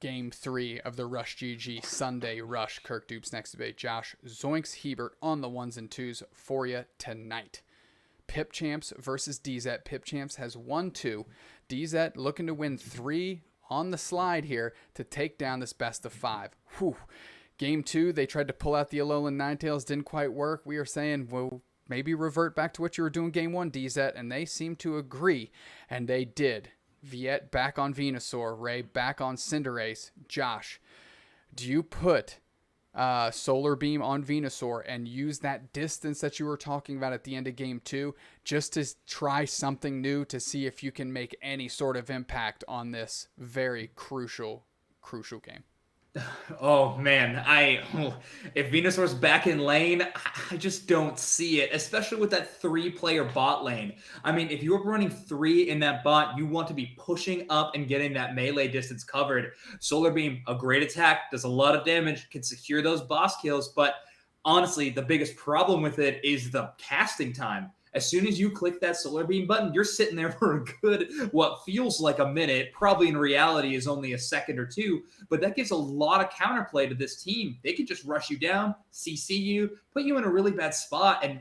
Game 3 of the RUSHgg Sunday Rush Kirk doobsnax debate. Josh, Zoinks, Hiebert on the 1s and 2s for you tonight. Pipchamps versus DZet. Pipchamps has 1-2. DZet looking to win 3 on the slide here to take down this best of 5. Whew. Game 2, they tried to pull out the Alolan Ninetales. Didn't quite work. We are saying, well, maybe revert back to what you were doing Game 1, DZet, and they seem to agree, and they did. Viet back on Venusaur. Ray back on Cinderace. Josh, do you put Solar Beam on Venusaur and use that distance that you were talking about at the end of Game 2 just to try something new to see if you can make any sort of impact on this very crucial game? Oh man, if Venusaur's back in lane, I just don't see it, especially with that 3-player bot lane. I mean, if you're running 3 in that bot, you want to be pushing up and getting that melee distance covered. Solar Beam, a great attack, does a lot of damage, can secure those boss kills, but honestly, the biggest problem with it is the casting time. As soon as you click that Solar Beam button, you're sitting there for a good, what feels like a minute, probably in reality is only a second or 2, but that gives a lot of counterplay to this team. They could just rush you down, CC you, put you in a really bad spot, and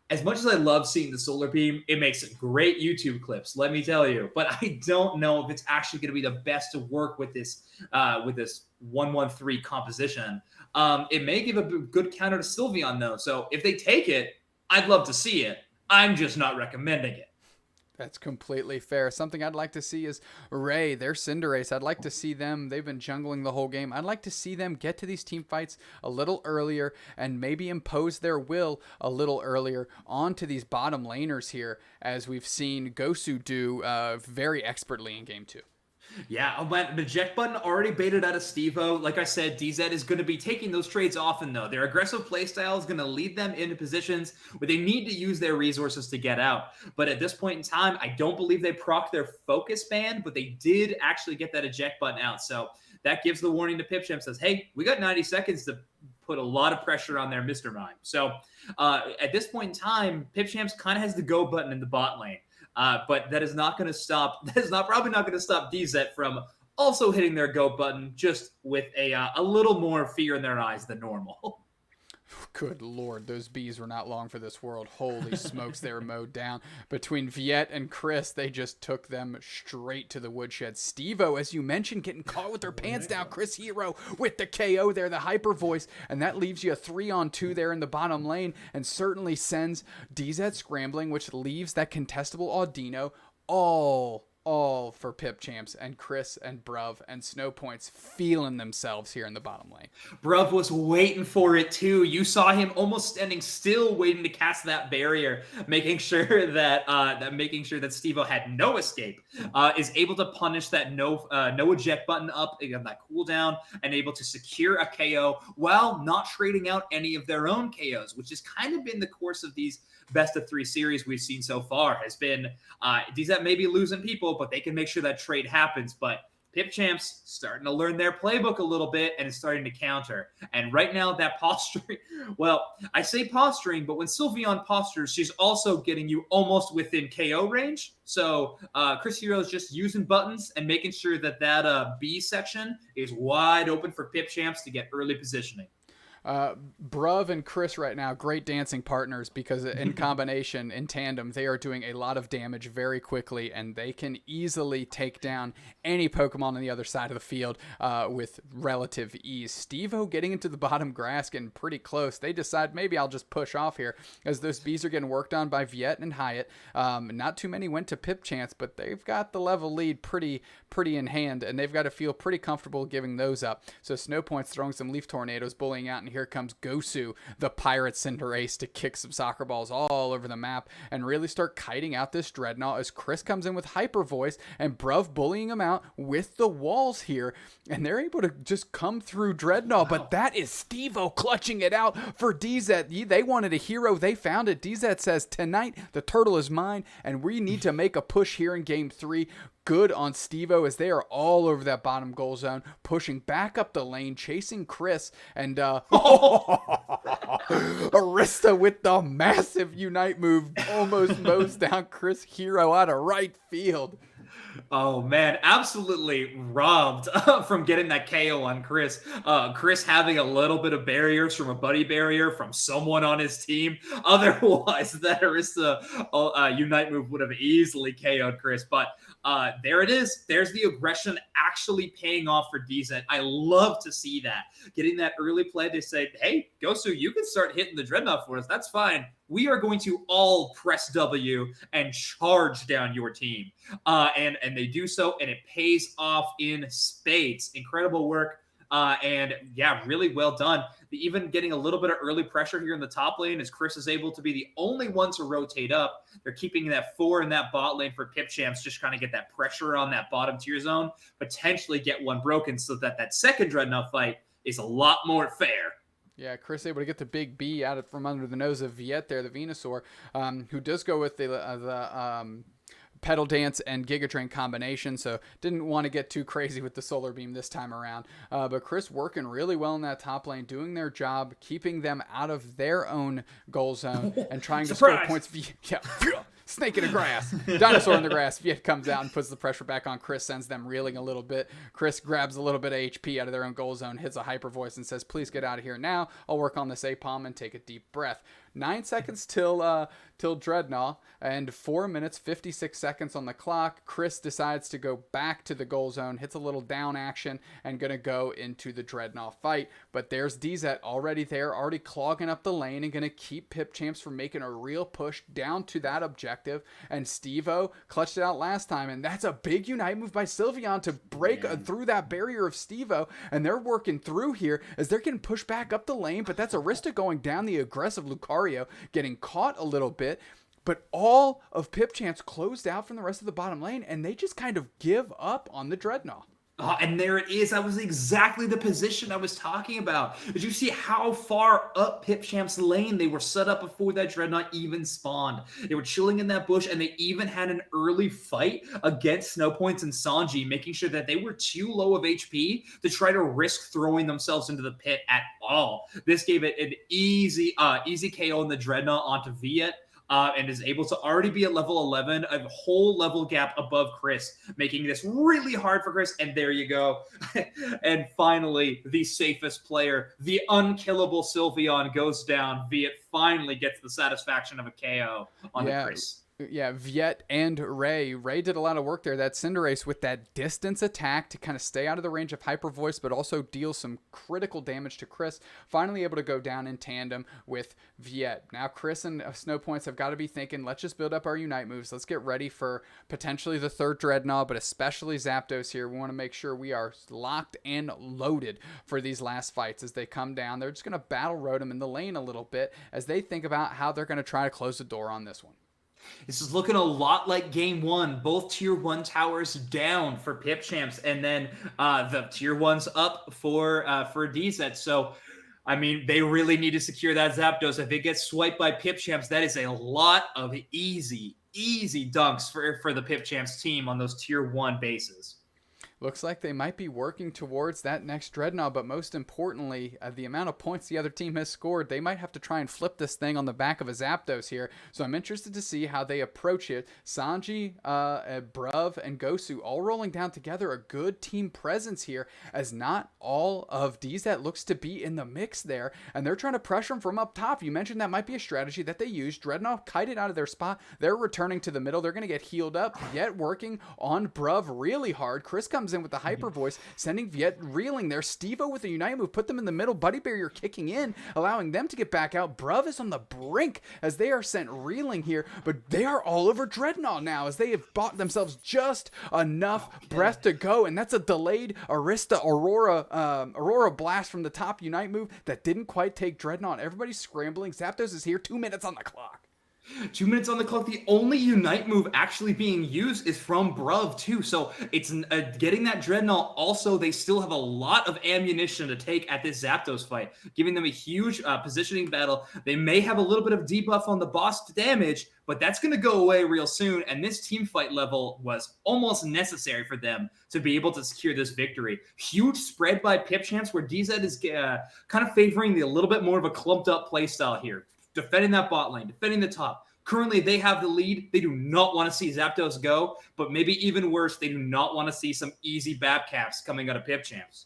as much as I love seeing the Solar Beam, it makes great YouTube clips, let me tell you, but I don't know if it's actually going to be the best to work with this 1-1-3 composition. It may give a good counter to Sylveon, though, so if they take it, I'd love to see it. I'm just not recommending it. That's completely fair. Something I'd like to see is Ray, their Cinderace. I'd like to see them. They've been jungling the whole game. I'd like to see them get to these team fights a little earlier and maybe impose their will a little earlier onto these bottom laners here, as we've seen Gosu do very expertly in Game 2. Yeah, the eject button already baited out of Steve-O. Like I said, DZet is going to be taking those trades often, though. Their aggressive playstyle is going to lead them into positions where they need to use their resources to get out. But at this point in time, I don't believe they proc their focus band, but they did actually get that eject button out. So that gives the warning to Pipchamps, says, hey, we got 90 seconds to put a lot of pressure on their Mr. Mime. So at this point in time, Pipchamps kind of has the go button in the bot lane. But that is not going to stop. That is probably not going to stop DZet from also hitting their go button, just with a little more fear in their eyes than normal. Good Lord, those bees were not long for this world. Holy smokes, they were mowed down. Between Viet and Chris, they just took them straight to the woodshed. Steve-O, as you mentioned, getting caught with their pants down. Cris Hero with the KO there, the hyper voice, and that leaves you a 3-on-2 there in the bottom lane, and certainly sends DZet scrambling, which leaves that contestable Audino all for Pipchamps and Chris and Bruv and Snowpoints feeling themselves here in the bottom lane. Bruv was waiting for it too. You saw him almost standing still, waiting to cast that barrier, making sure that Steve-O had no escape. Is able to punish that no eject button up, again, that cooldown, and able to secure a KO while not trading out any of their own KOs, which has kind of been the course of these best of 3 series we've seen so far. Has been DZet may be losing people, but they can make sure that trade happens. But Pipchamps starting to learn their playbook a little bit and is starting to counter. And right now that posturing, well, I say posturing, but when Sylveon postures, she's also getting you almost within KO range. So Cris Heroes just using buttons and making sure that B section is wide open for Pipchamps to get early positioning. Bruv and Chris right now, great dancing partners, because in combination, in tandem, they are doing a lot of damage very quickly, and they can easily take down any Pokemon on the other side of the field with relative ease. Steve-O getting into the bottom grass, getting pretty close. They decide, maybe I'll just push off here, as those bees are getting worked on by Viet and Hyatt. Not too many went to Pipchamps, but they've got the level lead pretty in hand, and they've got to feel pretty comfortable giving those up. So Snowpoint's throwing some Leaf Tornadoes, bullying out, and here comes Gosu, the Pirate Cinderace, to kick some soccer balls all over the map and really start kiting out this Dreadnaw, as Chris comes in with Hyper Voice and Bruv bullying him out with the walls here, and they're able to just come through Dreadnaw. Wow. But that is Steve-O clutching it out for DZet. They wanted a hero, they found it. DZet says, tonight the turtle is mine, and we need to make a push here in Game 3. Good on Steve-O, as they are all over that bottom goal zone, pushing back up the lane, chasing Chris, and Arista with the massive Unite move almost mows down Cris Hero out of right field. Oh man, absolutely robbed from getting that KO on Cris. Cris having a little bit of barriers from a buddy barrier from someone on his team. Otherwise, that Arista Unite move would have easily KO'd Cris. But there it is. There's the aggression actually paying off for DZet. I love to see that. Getting that early play, they say, hey, Gosu, you can start hitting the Dreadnaw for us. That's fine. We are going to all press W and charge down your team. And they do so, and it pays off in spades. Incredible work. And yeah, really well done. Even getting a little bit of early pressure here in the top lane as Cris is able to be the only one to rotate up. They're keeping that 4 in that bot lane for Pipchamps, just kind of get that pressure on that bottom tier zone, potentially get one broken so that that second Dreadnaw fight is a lot more fair. Yeah, Cris able to get the big B out from under the nose of Viet there, the Venusaur, who does go with the Pedal Dance and Giga Drain combination, so didn't want to get too crazy with the Solar Beam this time around. But Cris working really well in that top lane, doing their job, keeping them out of their own goal zone and trying to score points. Yeah. Snake in the grass. Dinosaur in the grass. Viet comes out and puts the pressure back on Cris, sends them reeling a little bit. Cris grabs a little bit of HP out of their own goal zone, hits a hyper voice and says, please get out of here now. I'll work on this A-Palm and take a deep breath. 9 seconds till Dreadnaw and 4 minutes 56 seconds on the clock. Cris decides to go back to the goal zone, hits a little down action, and gonna go into the Dreadnaw fight. But there's DZet already there, already clogging up the lane and gonna keep Pipchamps from making a real push down to that objective. And Steve-O clutched it out last time, and that's a big Unite move by Sylveon to break through that barrier of Steve-O, and they're working through here as they're getting pushed back up the lane, but that's Arista going down, the aggressive Lucario getting caught a little bit. But all of Pipchamps closed out from the rest of the bottom lane, and they just kind of give up on the Dreadnaw. And there it is. That was exactly the position I was talking about. Did you see how far up Pipchamp's lane they were set up before that Dreadnought even spawned? They were chilling in that bush, and they even had an early fight against Snowpoints and Sanji, making sure that they were too low of HP to try to risk throwing themselves into the pit at all. This gave it an easy KO in the Dreadnought onto Viet. And is able to already be at level 11, a whole level gap above Cris, making this really hard for Cris. And there you go. And finally, the safest player, the unkillable Sylveon goes down. Viet finally gets the satisfaction of a KO on the Cris. Yeah, Viet and Ray. Ray did a lot of work there. That Cinderace with that distance attack to kind of stay out of the range of Hyper Voice, but also deal some critical damage to Cris. Finally able to go down in tandem with Viet. Now Cris and Snowpoints have got to be thinking, let's just build up our Unite moves. Let's get ready for potentially the third Dreadnaw, but especially Zapdos here. We want to make sure we are locked and loaded for these last fights as they come down. They're just going to battle road them in the lane a little bit as they think about how they're going to try to close the door on this one. This is looking a lot like game 1. Both tier 1 towers down for Pipchamps, and then the tier 1's up for DZet. So, I mean, they really need to secure that Zapdos. If it gets swiped by Pipchamps, that is a lot of easy dunks for the Pipchamps team on those tier 1 bases. Looks like they might be working towards that next Dreadnaw, but most importantly, the amount of points the other team has scored, they might have to try and flip this thing on the back of a Zapdos here. So I'm interested to see how they approach it. Sanji, Bruv, and Gosu all rolling down together. A good team presence here, as not all of DZet looks to be in the mix there, and they're trying to pressure them from up top. You mentioned that might be a strategy that they use. Dreadnaw kited out of their spot. They're returning to the middle. They're going to get healed up, yet working on Bruv really hard. Cris comes in with the hyper voice, sending Viet reeling there. Steve-O with a Unite move, put them in the middle. Buddy Barrier kicking in, allowing them to get back out. Bruv is on the brink as they are sent reeling here, but they are all over Dreadnaw now as they have bought themselves just enough breath to go, and that's a delayed Arista Aurora Blast from the top Unite move that didn't quite take Dreadnaw. Everybody's scrambling. Zapdos is here, 2 minutes on the clock. 2 minutes on the clock. The only Unite move actually being used is from Bruv too. So it's getting that Dreadnaw. Also, they still have a lot of ammunition to take at this Zapdos fight, giving them a huge positioning battle. They may have a little bit of debuff on the boss damage, but that's going to go away real soon. And this team fight level was almost necessary for them to be able to secure this victory. Huge spread by Pipchamps, where DZet is kind of favoring a little bit more of a clumped up playstyle here. Defending that bot lane, defending the top, Currently, they have the lead. They do not want to see Zapdos go, but maybe even worse, they do not want to see some easy Babcaps coming out of Pipchamps.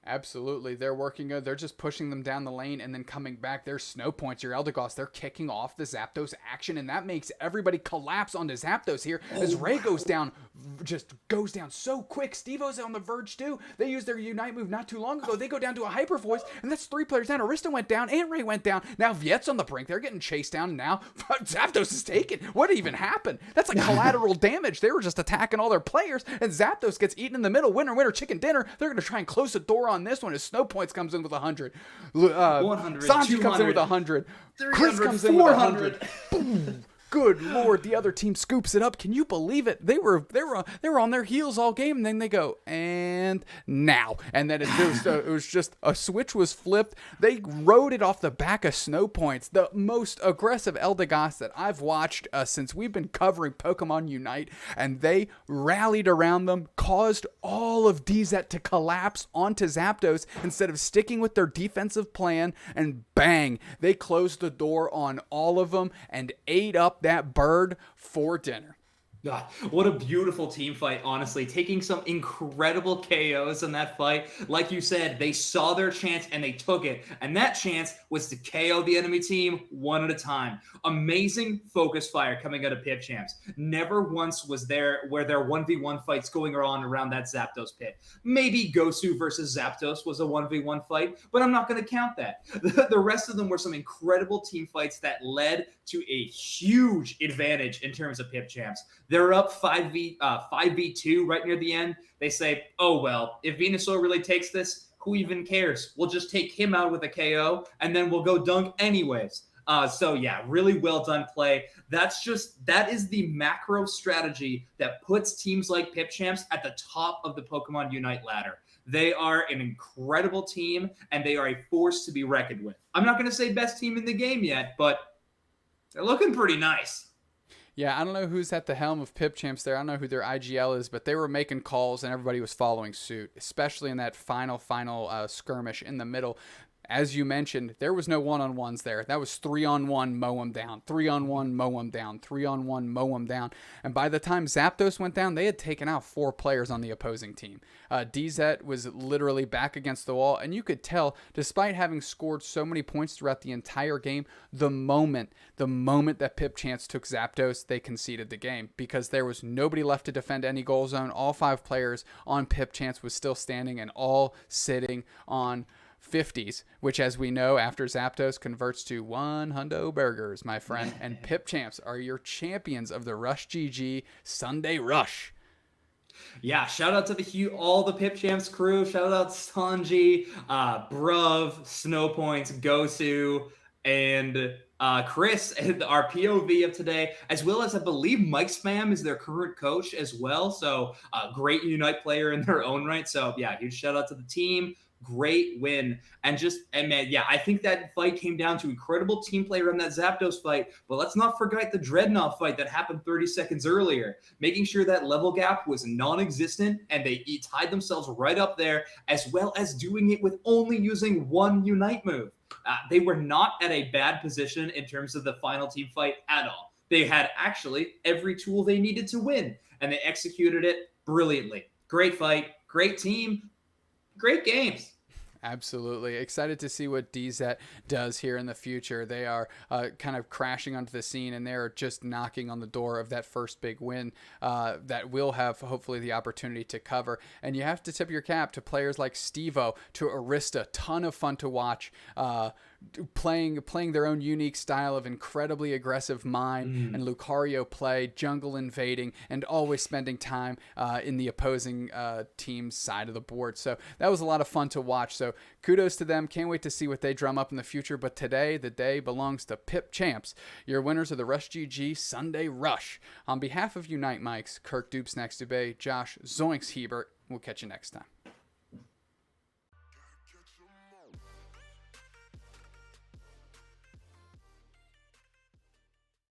Absolutely. They're working good. They're just pushing them down the lane and then coming back. There's snow points. Your Eldegoss, they're kicking off the Zapdos action, and that makes everybody collapse onto Zapdos here as Ray goes down, just goes down so quick. Steve-O's on the verge too. They used their Unite move not too long ago. They go down to a Hyper Voice, and that's 3 players down. Arista went down, and Ray went down. Now Viet's on the brink. They're getting chased down, and now Zapdos is taken. What even happened? That's like collateral damage. They were just attacking all their players, and Zapdos gets eaten in the middle. Winner, winner, chicken dinner. They're going to try and close the door on this one as Snow Points comes in with 100. 100. Sanji comes in with 100. Chris comes in with 100. Boom. Good Lord, the other team scoops it up. Can you believe it? They were on their heels all game, and then they go, and now. And then it was just a switch was flipped. They rode it off the back of Snow Points, the most aggressive Eldegoss that I've watched since we've been covering Pokemon Unite, and they rallied around them, caused all of DZet to collapse onto Zapdos instead of sticking with their defensive plan, and bang, they closed the door on all of them and ate up that bird for dinner. God, what a beautiful team fight, honestly. Taking some incredible KOs in that fight. Like you said, they saw their chance and they took it. And that chance was to KO the enemy team one at a time. Amazing focus fire coming out of Pipchamps. Never once was there where there 1v1 fights going on around that Zapdos pit. Maybe Gosu versus Zapdos was a 1v1 fight, but I'm not going to count that. The rest of them were some incredible team fights that led to a huge advantage in terms of Pipchamps. They're up 5v2 right near the end. They say, oh, well, if Venusaur really takes this, who even cares? We'll just take him out with a KO, and then we'll go dunk anyways. So, yeah, really well done play. That is the macro strategy that puts teams like Pipchamps at the top of the Pokemon Unite ladder. They are an incredible team, and they are a force to be reckoned with. I'm not going to say best team in the game yet, but they're looking pretty nice. Yeah, I don't know who's at the helm of Pipchamps there. I don't know who their IGL is, but they were making calls and everybody was following suit, especially in that final skirmish in the middle. As you mentioned, there was no one-on-ones there. That was 3-on-1, mow him down. 3-on-1, mow him down. 3-on-1, mow him down. And by the time Zapdos went down, they had taken out 4 players on the opposing team. DZet was literally back against the wall, and you could tell, despite having scored so many points throughout the entire game, the moment that Pipchamps took Zapdos, they conceded the game because there was nobody left to defend any goal zone. All 5 players on Pipchamps was still standing and all sitting on 50s, which, as we know, after Zapdos converts to 100 burgers, my friend. And Pipchamps are your champions of the RUSHgg Sunday Rush. Yeah, shout out to all the Pipchamps crew. Shout out Sanji, Bruv, Snowpoints, Gosu, and Chris, our POV of today, as well as I believe Mike Spam is their current coach as well. So great Unite player in their own right. So yeah, huge shout out to the team. Great win. And man, yeah, I think that fight came down to incredible team play around that Zapdos fight. But let's not forget the Dreadnaw fight that happened 30 seconds earlier, making sure that level gap was non-existent and they tied themselves right up there, as well as doing it with only using one Unite move. They were not at a bad position in terms of the final team fight at all. They had actually every tool they needed to win, and they executed it brilliantly. Great fight, great team, great games. Absolutely. Excited to see what DZet does here in the future. They are kind of crashing onto the scene, and they're just knocking on the door of that first big win that we'll have hopefully the opportunity to cover. And you have to tip your cap to players like Steve-O, to Arista. Ton of fun to watch. Playing their own unique style of incredibly aggressive mime and Lucario play, jungle invading, and always spending time in the opposing team's side of the board. So that was a lot of fun to watch. So kudos to them. Can't wait to see what they drum up in the future. But today, the day belongs to Pipchamps, your winners of the RUSHgg Sunday Rush. On behalf of Unite Mikes, Kirk, doobsnax, Dubé, Josh, Zoinks, Hiebert, we'll catch you next time.